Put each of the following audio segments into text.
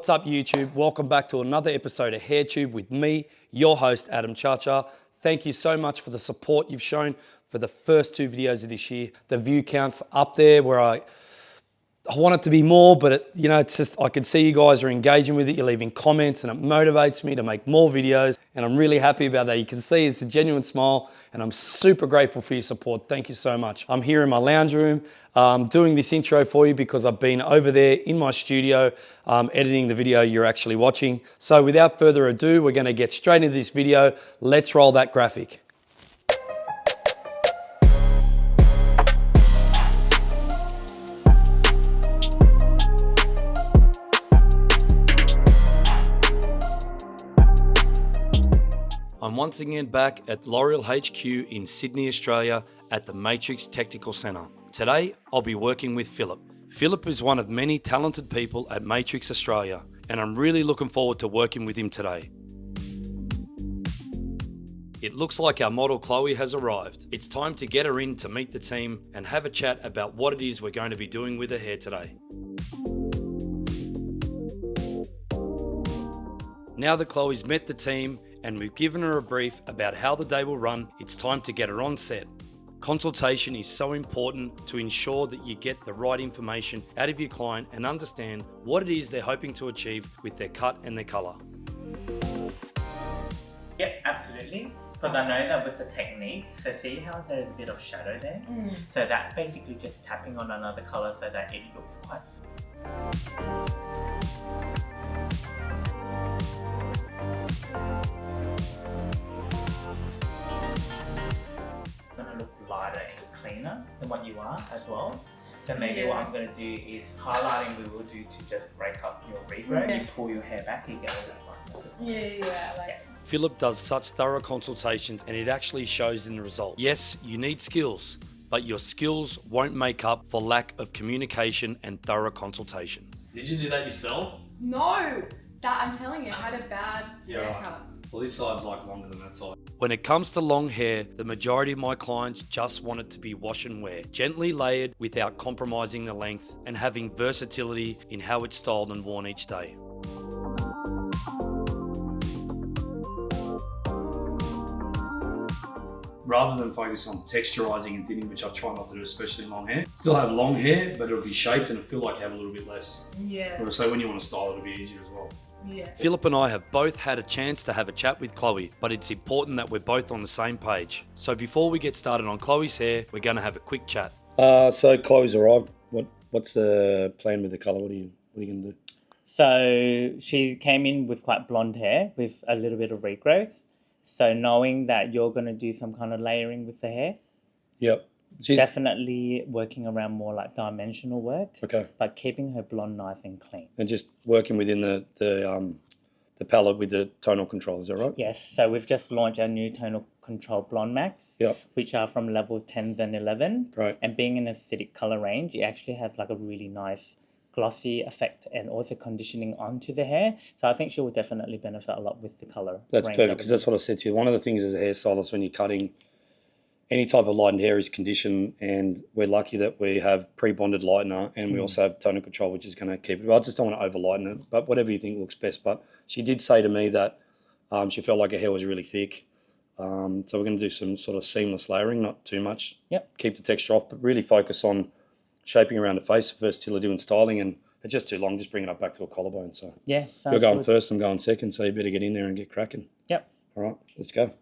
What's up YouTube? Welcome back to another episode of HairTube with me, your host Adam Ciaccia. Thank you so much for the support you've shown for the first two videos of this year. The view count's up there where I want it to be more, but it's just, I can see you guys are engaging with it. You're leaving comments and it motivates me to make more videos. And I'm really happy about that. You can see it's a genuine smile and I'm super grateful for your support. Thank you so much. I'm here in my lounge room doing this intro for you because I've been over there in my studio editing the video you're actually watching. So without further ado, we're gonna get straight into this video. Let's roll that graphic. I'm once again back at L'Oreal HQ in Sydney, Australia at the Matrix Technical Centre. Today, I'll be working with Philip. Philip is one of many talented people at Matrix Australia, and I'm really looking forward to working with him today. It looks like our model Chloe has arrived. It's time to get her in to meet the team and have a chat about what it is we're going to be doing with her hair today. Now that Chloe's met the team and we've given her a brief about how the day will run, it's time to get her on set. Consultation is so important to ensure that you get the right information out of your client and understand what it is they're hoping to achieve with their cut and their colour. Yep, absolutely. Because I know that with the technique, so see how there's a bit of shadow there? So that's basically just tapping on another colour so that it looks quite lighter and cleaner than what you are as well. So maybe what I'm going to do is highlighting we will do to just break up your regrowth. You pull your hair back, you get all that lightness. Philip does such thorough consultations and it actually shows in the result. Yes, you need skills, but your skills won't make up for lack of communication and thorough consultation. Did you do that yourself? No, that I'm telling you, I had a bad haircut. Right. Well, this side's like longer than that side. When it comes to long hair, the majority of my clients just want it to be wash and wear, gently layered without compromising the length and having versatility in how it's styled and worn each day. Rather than focus on texturizing and thinning, which I try not to do, especially in long hair. Still have long hair, but it'll be shaped and it'll feel like you have a little bit less. Yeah. So when you want to style, it'll be easier as well. Yeah. Philip and I have both had a chance to have a chat with Chloe, but it's important that we're both on the same page. So before we get started on Chloe's hair, we're going to have a quick chat. So Chloe's arrived. What's the plan with the colour? What are you going to do? So she came in with quite blonde hair with a little bit of regrowth. So knowing that you're going to do some kind of layering with the hair. Yep. She's definitely working around more like dimensional work. Okay. But keeping her blonde nice and clean. And just working within the palette with the tonal control, is that right? Yes. So we've just launched our new tonal control blonde max. Yep. Which are from level 10 then 11. Right. And being an acidic color range, it actually has like a really nice glossy effect and also conditioning onto the hair. So I think she will definitely benefit a lot with the color. That's perfect, because that's what I said to you. One of the things as a hairstylist when you're cutting any type of lightened hair is condition, and we're lucky that we have pre-bonded lightener and we also have tonal control, which is going to keep it. I just don't want to over lighten it, but whatever you think looks best. But she did say to me that she felt like her hair was really thick. So we're going to do some sort of seamless layering, not too much. Yep. Keep the texture off, but really focus on shaping around the face, versatility and styling. And it's just too long, just bring it up back to a collarbone. So yeah, you're going first, I'm going second, so you better get in there and get cracking. Yep. All right, let's go.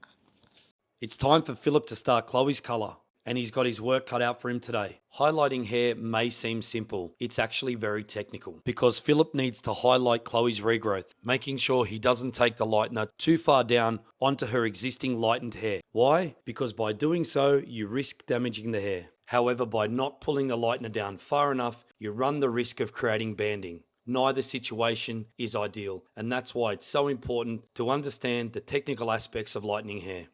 It's time for Philip to start Chloe's colour, and he's got his work cut out for him today. Highlighting hair may seem simple. It's actually very technical because Philip needs to highlight Chloe's regrowth, making sure he doesn't take the lightener too far down onto her existing lightened hair. Why? Because by doing so, you risk damaging the hair. However, by not pulling the lightener down far enough, you run the risk of creating banding. Neither situation is ideal, and that's why it's so important to understand the technical aspects of lightening hair.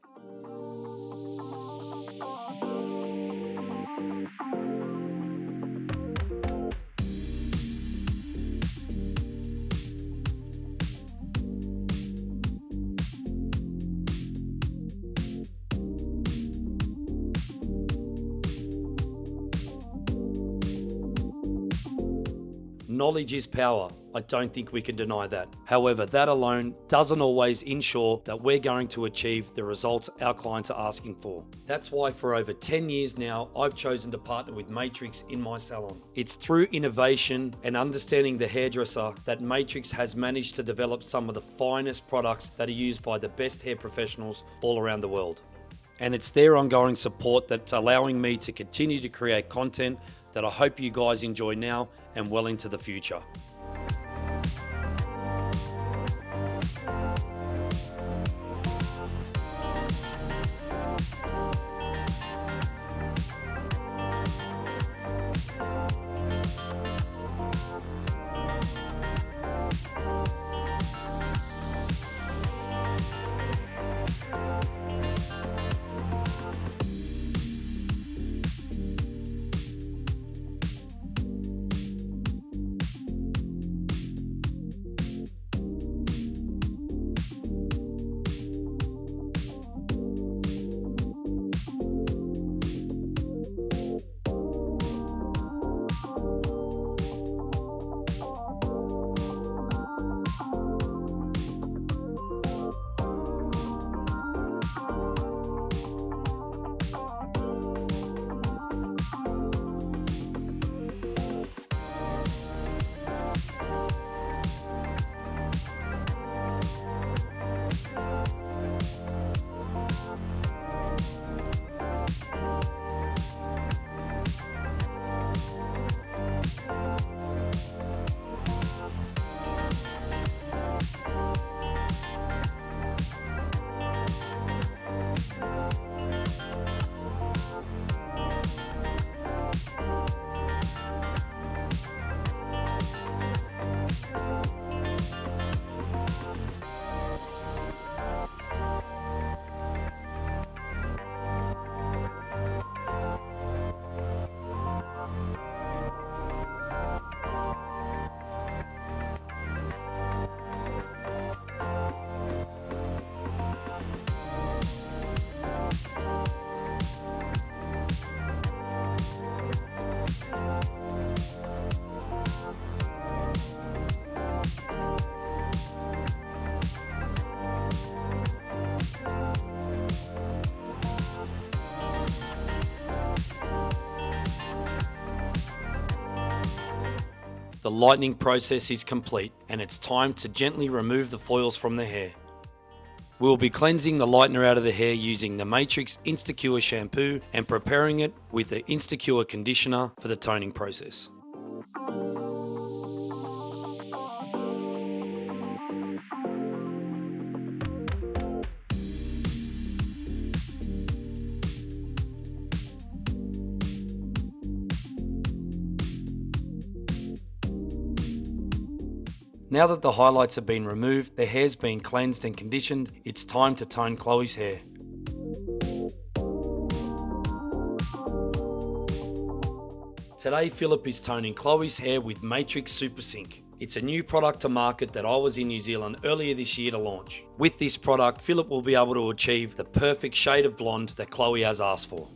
knowledge is power. I don't think we can deny that. However, that alone doesn't always ensure that we're going to achieve the results our clients are asking for. That's why for over 10 years now, I've chosen to partner with Matrix in my salon. It's through innovation and understanding the hairdresser that Matrix has managed to develop some of the finest products that are used by the best hair professionals all around the world. And it's their ongoing support that's allowing me to continue to create content that I hope you guys enjoy now and well into the future. The lightening process is complete and it's time to gently remove the foils from the hair. We'll be cleansing the lightener out of the hair using the Matrix Instacure shampoo and preparing it with the Instacure conditioner for the toning process. Now that the highlights have been removed, the hair's been cleansed and conditioned, it's time to tone Chloe's hair. Today, Philip is toning Chloe's hair with Matrix Super Sync. It's a new product to market that I was in New Zealand earlier this year to launch. With this product, Philip will be able to achieve the perfect shade of blonde that Chloe has asked for.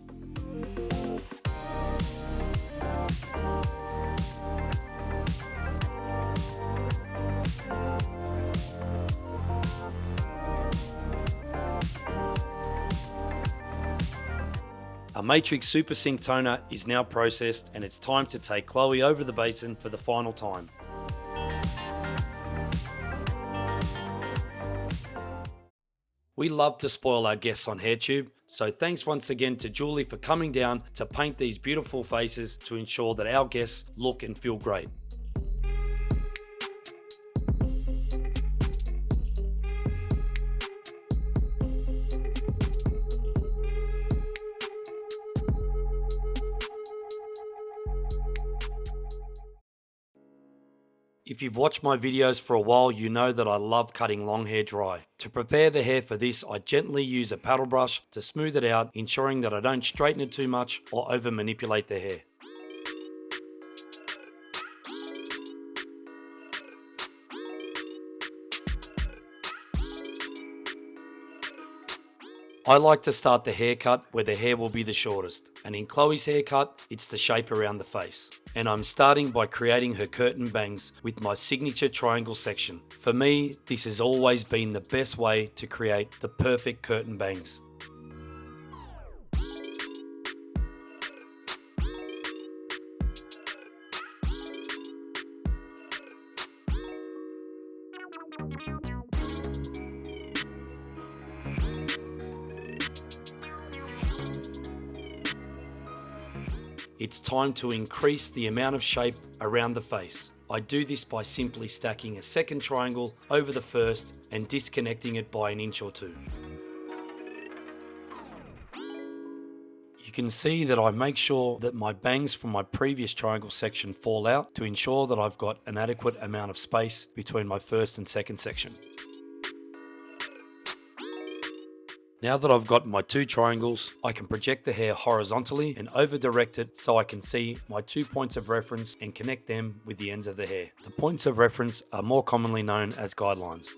A Matrix Super Sync toner is now processed and it's time to take Chloe over the basin for the final time. We love to spoil our guests on HairTube, so thanks once again to Julie for coming down to paint these beautiful faces to ensure that our guests look and feel great. If you've watched my videos for a while, you know that I love cutting long hair dry. To prepare the hair for this, I gently use a paddle brush to smooth it out, ensuring that I don't straighten it too much or over manipulate the hair. I like to start the haircut where the hair will be the shortest, and in Chloe's haircut, it's the shape around the face. and I'm starting by creating her curtain bangs with my signature triangle section. For me, this has always been the best way to create the perfect curtain bangs. It's time to increase the amount of shape around the face. I do this by simply stacking a second triangle over the first and disconnecting it by an inch or two. You can see that I make sure that my bangs from my previous triangle section fall out to ensure that I've got an adequate amount of space between my first and second section. Now that I've got my two triangles, I can project the hair horizontally and over direct it so I can see my 2 points of reference and connect them with the ends of the hair. The points of reference are more commonly known as guidelines.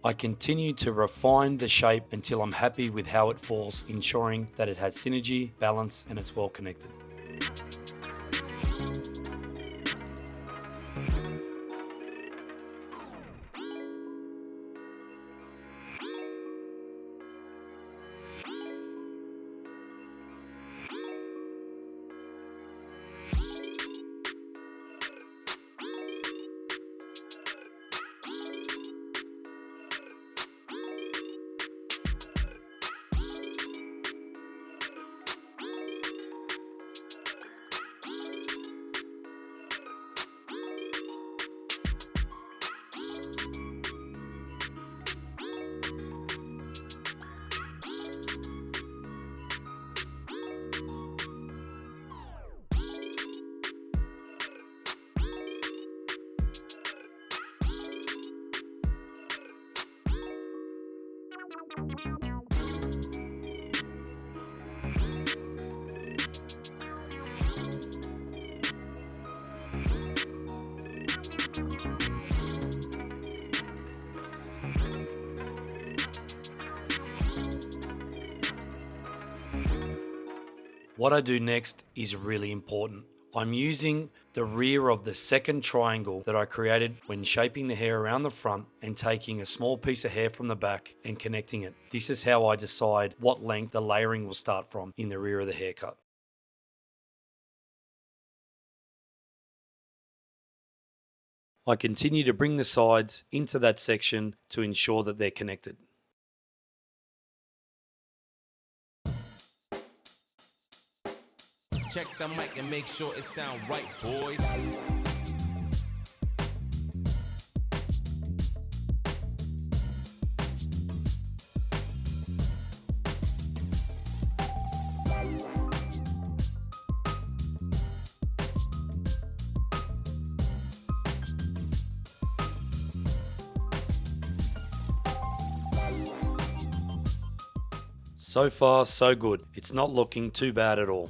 I continue to refine the shape until I'm happy with how it falls, ensuring that it has synergy, balance, and it's well connected. What I do next is really important. I'm using the rear of the second triangle that I created when shaping the hair around the front and taking a small piece of hair from the back and connecting it. This is how I decide what length the layering will start from in the rear of the haircut. I continue to bring the sides into that section to ensure that they're connected. Check the mic and make sure it sound right, boys. So far, so good. It's not looking too bad at all.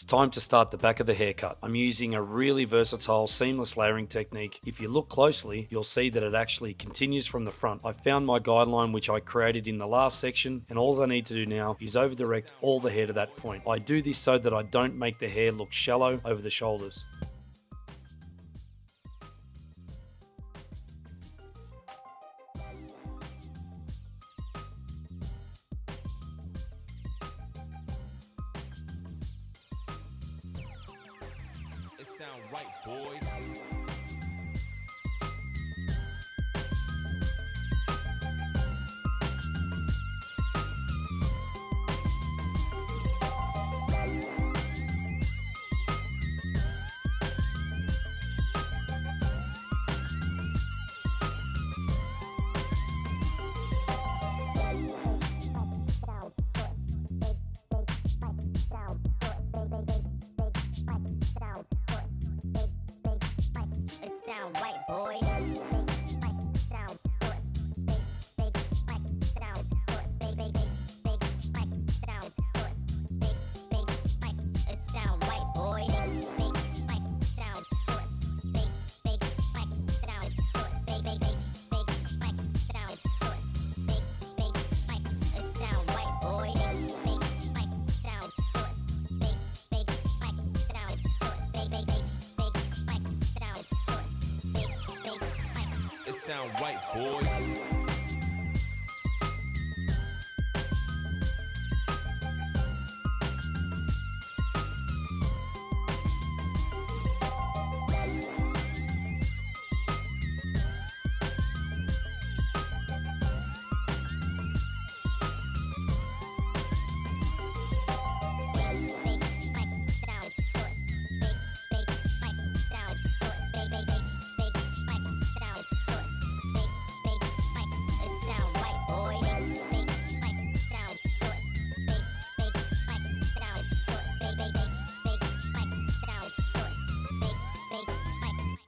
Time to start the back of the haircut. I'm using a really versatile seamless layering technique. If you look closely, you'll see that it actually continues from the front. I found my guideline which I created in the last section, and all I need to do now is over direct all the hair to that point. I do this so that I don't make the hair look shallow over the shoulders. It sound right, boys. sound right, boys.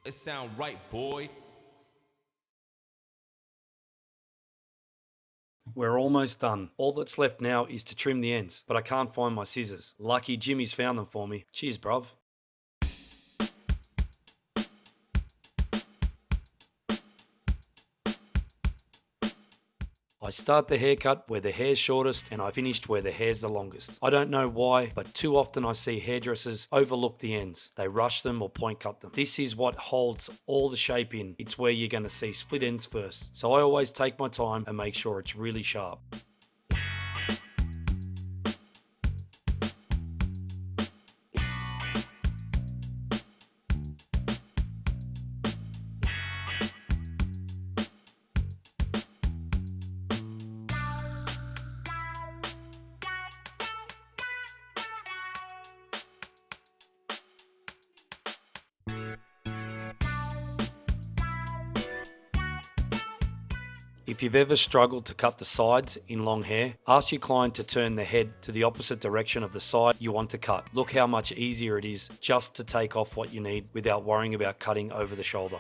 It sound right, boy. We're almost done. All that's left now is to trim the ends, but I can't find my scissors. Lucky Jimmy's found them for me. Cheers, bruv. I start the haircut where the hair's shortest and I finished where the hair's the longest. I don't know why, but too often I see hairdressers overlook the ends. They rush them or point cut them. This is what holds all the shape in. It's where you're going to see split ends first. So I always take my time and make sure it's really sharp. If you've ever struggled to cut the sides in long hair, ask your client to turn the head to the opposite direction of the side you want to cut. Look how much easier it is just to take off what you need without worrying about cutting over the shoulder.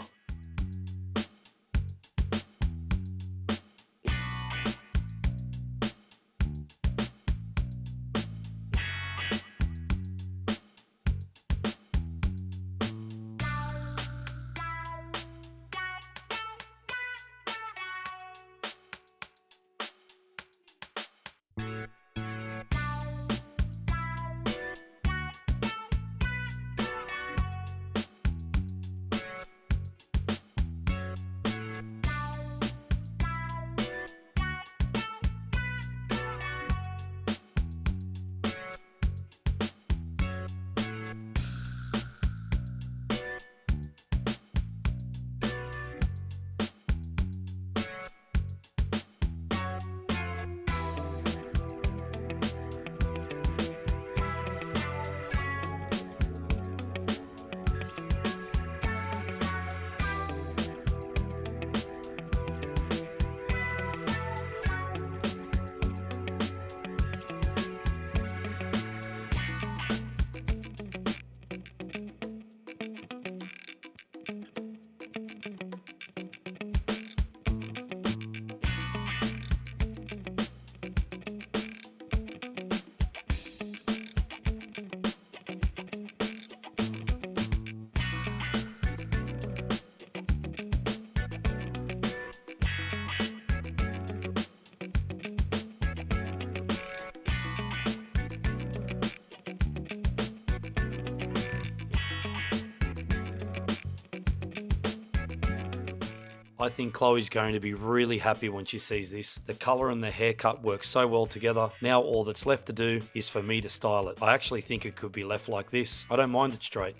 I think Chloe's going to be really happy when she sees this. The colour and the haircut work so well together. Now all that's left to do is for me to style it. I actually think it could be left like this. I don't mind it straight.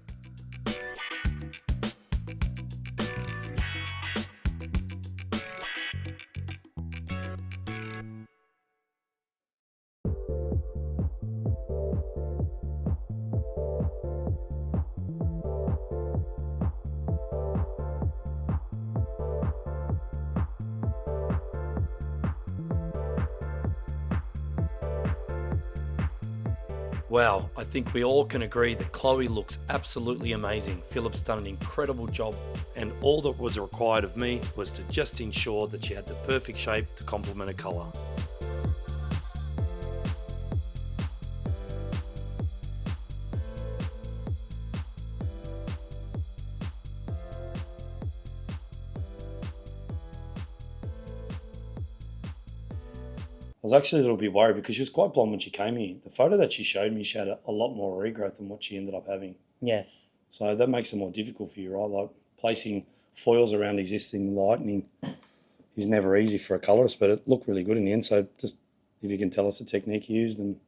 Wow, I think we all can agree that Chloe looks absolutely amazing. Philip's done an incredible job, and all that was required of me was to just ensure that she had the perfect shape to complement her colour. I was actually a little bit worried because she was quite blonde when she came here. The photo that she showed me, she had a lot more regrowth than what she ended up having. Yes. So that makes it more difficult for you, right? Like placing foils around existing lightning is never easy for a colorist, but it looked really good in the end. So just if you can tell us the technique you used and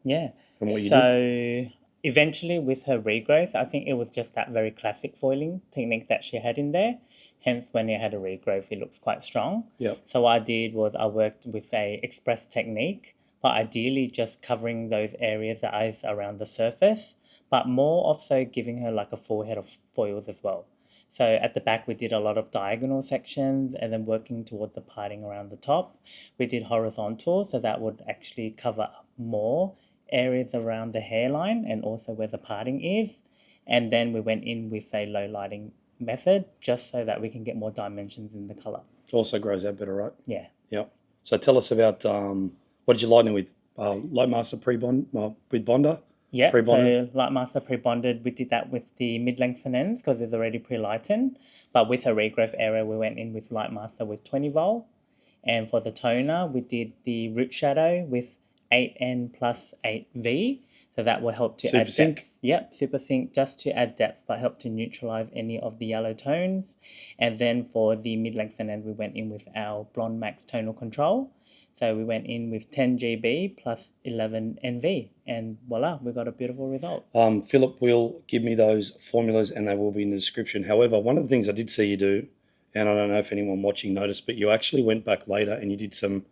what you did. So eventually with her regrowth, I think it was just that very classic foiling technique that she had in there. Hence, when it had a regrowth, it looks quite strong. Yep. So what I did was I worked with a express technique, but ideally just covering those areas that are around the surface, but more also giving her like a full head of foils as well. So at the back, we did a lot of diagonal sections and then working towards the parting around the top. We did horizontal, so that would actually cover up more areas around the hairline and also where the parting is. And then we went in with a low lighting method just so that we can get more dimensions in the color. Also grows out better, right? Yeah. Yep. So tell us about what did you lighten it with? Lightmaster pre-bond with Bonder? Yeah, Pre-bonded? so Lightmaster pre-bonded, we did that with the mid-length and ends because it's already pre-lightened. But with a regrowth area, we went in with Lightmaster with 20 volt. And for the toner, we did the root shadow with 8N plus 8V. So that will help to add depth. Yep, Super Sync just to add depth, but help to neutralize any of the yellow tones. And then for the mid-length and end, we went in with our Blonde Max Tonal Control. So we went in with 10 GB plus 11 NV, and voila, we got a beautiful result. Philip will give me those formulas and they will be in the description. However, one of the things I did see you do, and I don't know if anyone watching noticed, but you actually went back later and you did some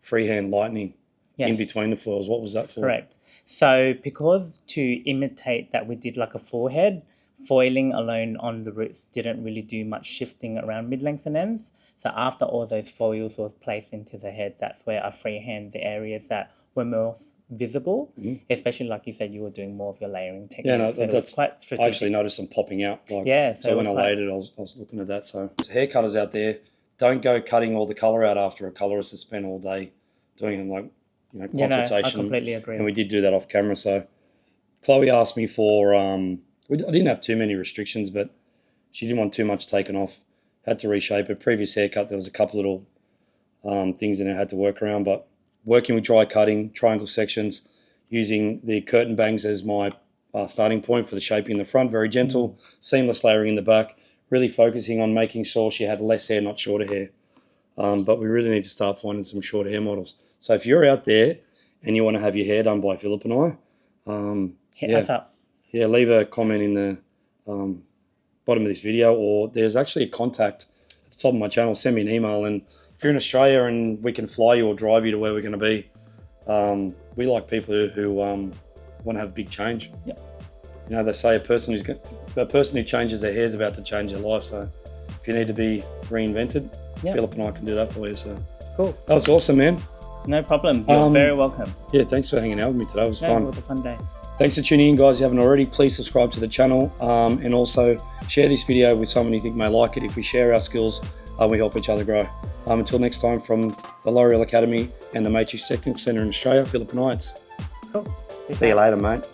freehand lightning in between the foils. What was that for? Correct. So because to imitate that we did like a forehead, foiling alone on the roots didn't really do much shifting around mid-length and ends. So after all those foils was placed into the head, that's where I freehand the areas that were most visible, especially like you said, you were doing more of your layering technique. Yeah, no, so that's quite strategic. I actually noticed them popping out. Like, yeah. So when I laid it, I was looking at that. So hair cutters out there, don't go cutting all the colour out after a colorist has spent all day doing it, like, you know, consultation. I completely agree. And we did do that off camera. So Chloe asked me for, I didn't have too many restrictions, but she didn't want too much taken off. Had to reshape her previous haircut. There was a couple little things in it I had to work around, but working with dry cutting, triangle sections, using the curtain bangs as my starting point for the shaping in the front, very gentle, seamless layering in the back, really focusing on making sure she had less hair, not shorter hair. But we really need to start finding some shorter hair models. So if you're out there and you want to have your hair done by Philip and I, hit us up. Yeah, leave a comment in the bottom of this video, or there's actually a contact at the top of my channel. Send me an email, and if you're in Australia and we can fly you or drive you to where we're going to be, we like people who want to have big change. Yeah. You know, they say a person who changes their hair is about to change their life. So if you need to be reinvented, Philip and I can do that for you. So cool. That was awesome, man. No problem. You're very welcome. Yeah, thanks for hanging out with me today. It was fun. It was a fun day. Thanks for tuning in, guys. If you haven't already, please subscribe to the channel, and also share this video with someone you think may like it. If we share our skills, we help each other grow. Until next time, from the L'Oreal Academy and the Matrix Technical Centre in Australia, Philip and I, cool. See you later, mate.